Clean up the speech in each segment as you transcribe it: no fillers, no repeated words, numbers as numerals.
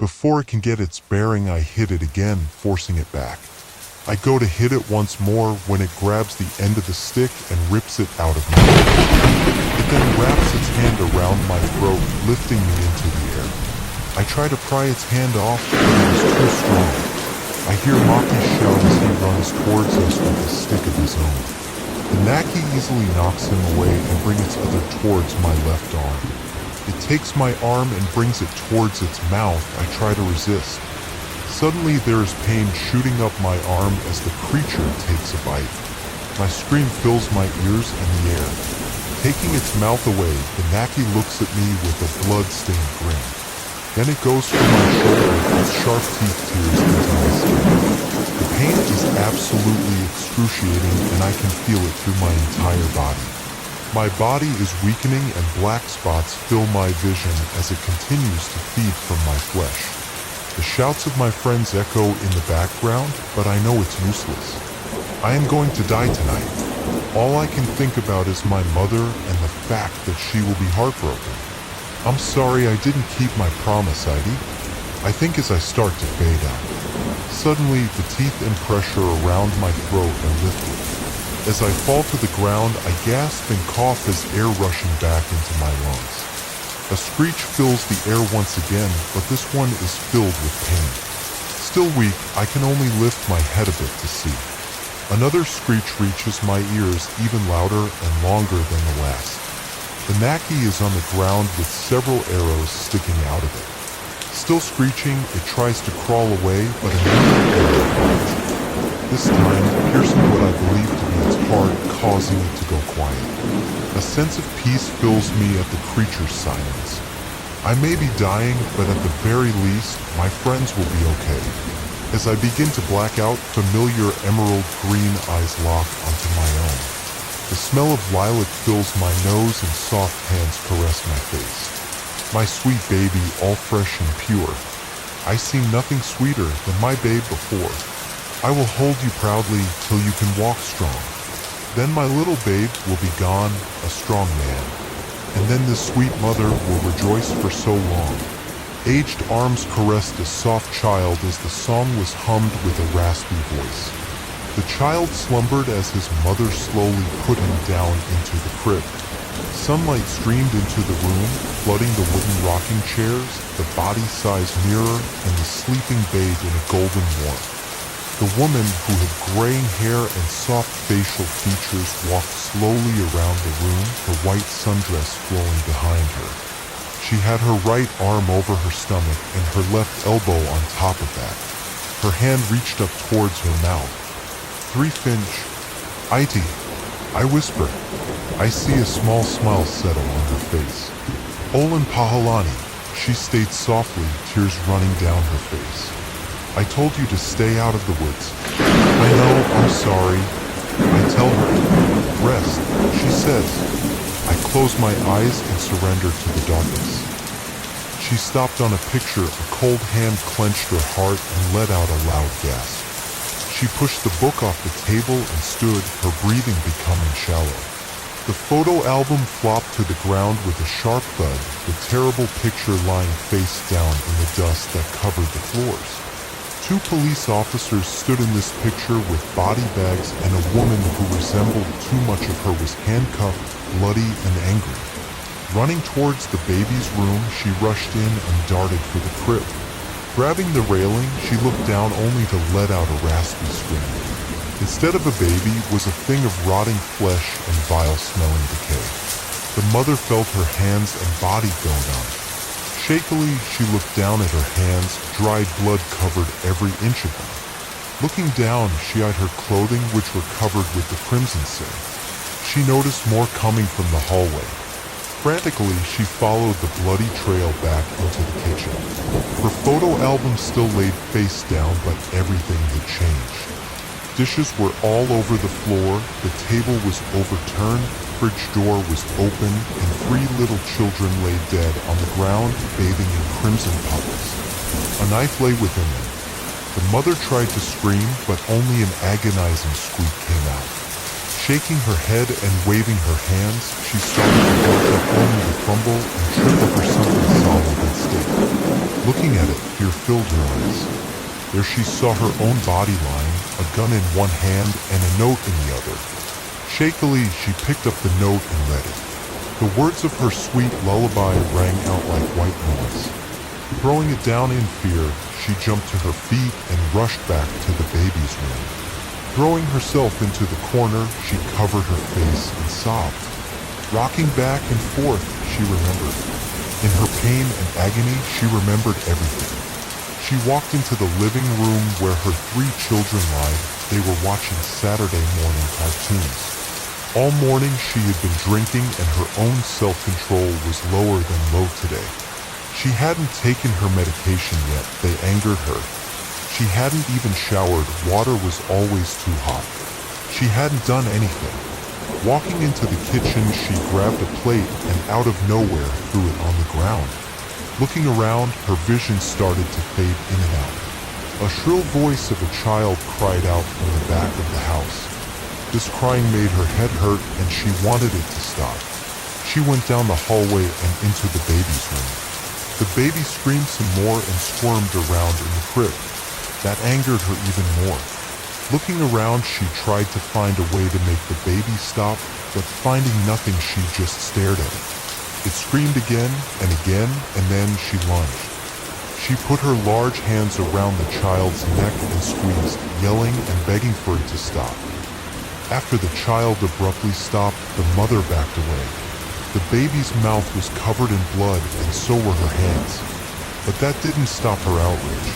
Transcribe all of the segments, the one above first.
Before it can get its bearing, I hit it again, forcing it back. I go to hit it once more when it grabs the end of the stick and rips it out of my hand. It then wraps its hand around my throat, lifting me into the air. I try to pry its hand off, but it is too strong. I hear Maki shout as he runs towards us with a stick of his own. The Naki easily knocks him away and brings its other towards my left arm. It takes my arm and brings it towards its mouth. I try to resist. Suddenly there is pain shooting up my arm as the creature takes a bite. My scream fills my ears and the air. Taking its mouth away, the Naki looks at me with a blood-stained grin. Then it goes for my shoulder with sharp teeth tears into my skin. The pain is absolutely excruciating and I can feel it through my entire body. My body is weakening and black spots fill my vision as it continues to feed from my flesh. The shouts of my friends echo in the background, but I know it's useless. I am going to die tonight. All I can think about is my mother and the fact that she will be heartbroken. I'm sorry I didn't keep my promise, Heidi. I think as I start to fade out. Suddenly, the teeth and pressure around my throat are lifted. As I fall to the ground, I gasp and cough as air rushing back into my lungs. A screech fills the air once again, but this one is filled with pain. Still weak, I can only lift my head a bit to see. Another screech reaches my ears, even louder and longer than the last. The Naki is on the ground with several arrows sticking out of it. Still screeching, it tries to crawl away, but another arrow finds it. This time, piercing what I believe to be its heart, causing it to go quiet. A sense of peace fills me at the creature's silence. I may be dying, but at the very least, my friends will be okay. As I begin to black out, familiar emerald green eyes lock onto my own. The smell of lilac fills my nose and soft hands caress my face. My sweet baby, all fresh and pure. I see nothing sweeter than my babe before. I will hold you proudly till you can walk strong. Then my little babe will be gone, a strong man. And then this sweet mother will rejoice for so long. Aged arms caressed a soft child as the song was hummed with a raspy voice. The child slumbered as his mother slowly put him down into the crib. Sunlight streamed into the room, flooding the wooden rocking chairs, the body-sized mirror, and the sleeping babe in a golden warmth. The woman, who had graying hair and soft facial features, walked slowly around the room, her white sundress flowing behind her. She had her right arm over her stomach and her left elbow on top of that. Her hand reached up towards her mouth. 3 Finch. Iti. I whisper. I see a small smile settle on her face. Olin Pahalani, she states softly, tears running down her face. I told you to stay out of the woods. I know, I'm sorry. I tell her. Rest, she says. I close my eyes and surrender to the darkness. She stopped on a picture, a cold hand clenched her heart and let out a loud gasp. She pushed the book off the table and stood, her breathing becoming shallow. The photo album flopped to the ground with a sharp thud, the terrible picture lying face down in the dust that covered the floors. 2 police officers stood in this picture with body bags, and a woman who resembled too much of her was handcuffed, bloody and angry. Running towards the baby's room, she rushed in and darted for the crib. Grabbing the railing, she looked down only to let out a raspy scream. Instead of a baby was a thing of rotting flesh and vile-smelling decay. The mother felt her hands and body go numb. Shakily, she looked down at her hands, dried blood covered every inch of them. Looking down, she eyed her clothing, which were covered with the crimson sin. She noticed more coming from the hallway. Frantically, she followed the bloody trail back into the kitchen. Her photo album still laid face down, but everything had changed. Dishes were all over the floor, the table was overturned, fridge door was open, and 3 little children lay dead on the ground, bathing in crimson puddles. A knife lay within them. The mother tried to scream, but only an agonizing squeak came out. Shaking her head and waving her hands, she started to wake up only to crumble and trip over something solid and stiff. Looking at it, fear filled her eyes. There she saw her own body lying, a gun in one hand and a note in the other. Shakily, she picked up the note and read it. The words of her sweet lullaby rang out like white noise. Throwing it down in fear, she jumped to her feet and rushed back to the baby's room. Throwing herself into the corner, she covered her face and sobbed. Rocking back and forth, she remembered. In her pain and agony, she remembered everything. She walked into the living room where her 3 children lied. They were watching Saturday morning cartoons. All morning she had been drinking and her own self-control was lower than low today. She hadn't taken her medication yet. They angered her. She hadn't even showered. Water was always too hot. She hadn't done anything. Walking into the kitchen, she grabbed a plate and out of nowhere threw it on the ground. Looking around, her vision started to fade in and out. A shrill voice of a child cried out from the back of the house. This crying made her head hurt and she wanted it to stop. She went down the hallway and into the baby's room. The baby screamed some more and squirmed around in the crib. That angered her even more. Looking around, she tried to find a way to make the baby stop, but finding nothing, she just stared at it. It screamed again, and then she lunged. She put her large hands around the child's neck and squeezed, yelling and begging for it to stop. After the child abruptly stopped, the mother backed away. The baby's mouth was covered in blood, and so were her hands. But that didn't stop her outrage.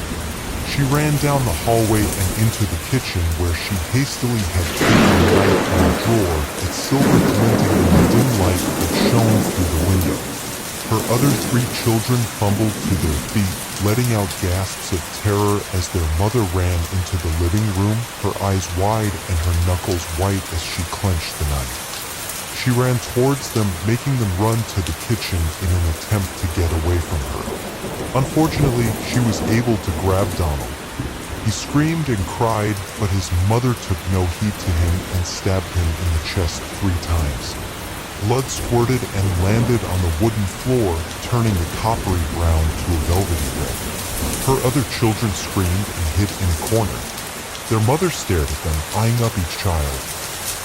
She ran down the hallway and into the kitchen where she hastily had taken a knife from a drawer, its silver glinting in the dim light that shone through the window. Her other 3 children fumbled to their feet, letting out gasps of terror as their mother ran into the living room, her eyes wide and her knuckles white as she clenched the knife. She ran towards them, making them run to the kitchen in an attempt to get away from her. Unfortunately, she was able to grab Donald. He screamed and cried, but his mother took no heed to him and stabbed him in the chest 3 times. Blood squirted and landed on the wooden floor, turning the coppery brown to a velvety red. Her other children screamed and hid in a corner. Their mother stared at them, eyeing up each child.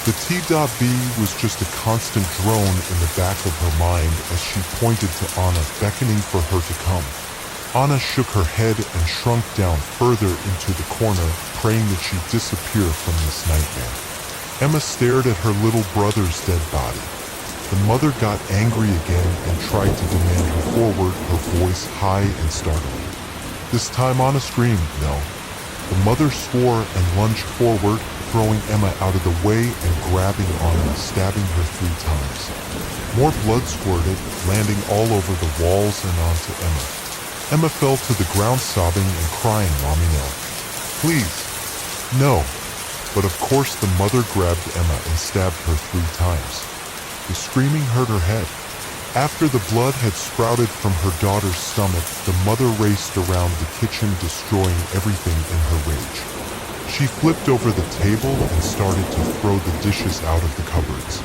The T.B. was just a constant drone in the back of her mind as she pointed to Anna, beckoning for her to come. Anna shook her head and shrunk down further into the corner, praying that she disappear from this nightmare. Emma stared at her little brother's dead body. The mother got angry again and tried to demand her forward, her voice high and startling. This time Anna screamed no. The mother swore and lunged forward, throwing Emma out of the way and grabbing Anna, stabbing her 3 times. More blood squirted, landing all over the walls and onto Emma. Emma fell to the ground sobbing and crying, "Mommy, no. Please. No." But of course the mother grabbed Emma and stabbed her 3 times. The screaming hurt her head. After the blood had sprouted from her daughter's stomach, the mother raced around the kitchen, destroying everything in her rage. She flipped over the table and started to throw the dishes out of the cupboards.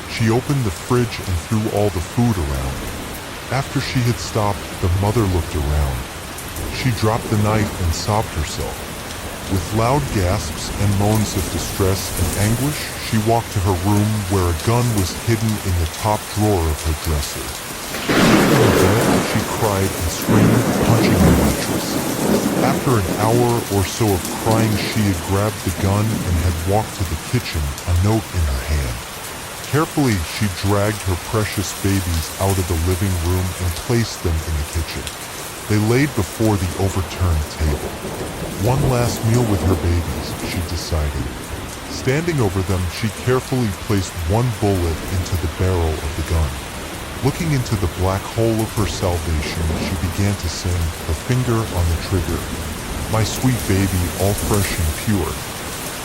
She opened the fridge and threw all the food around. After she had stopped, the mother looked around. She dropped the knife and sobbed herself. With loud gasps and moans of distress and anguish, she walked to her room where a gun was hidden in the top drawer of her dresser. In bed, she cried and screamed, punching the mattress. After an hour or so of crying, she had grabbed the gun and had walked to the kitchen, a note in her hand. Carefully, she dragged her precious babies out of the living room and placed them in the kitchen. They laid before the overturned table. One last meal with her babies, she decided. Standing over them, she carefully placed 1 bullet into the barrel of the gun. Looking into the black hole of her salvation, she began to sing, her finger on the trigger. "My sweet baby, all fresh and pure.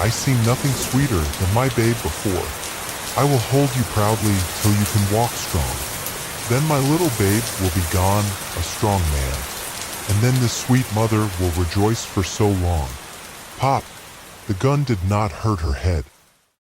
I see nothing sweeter than my babe before. I will hold you proudly till you can walk strong. Then my little babe will be gone, a strong man. And then this sweet mother will rejoice for so long." Pop! The gun did not hurt her head.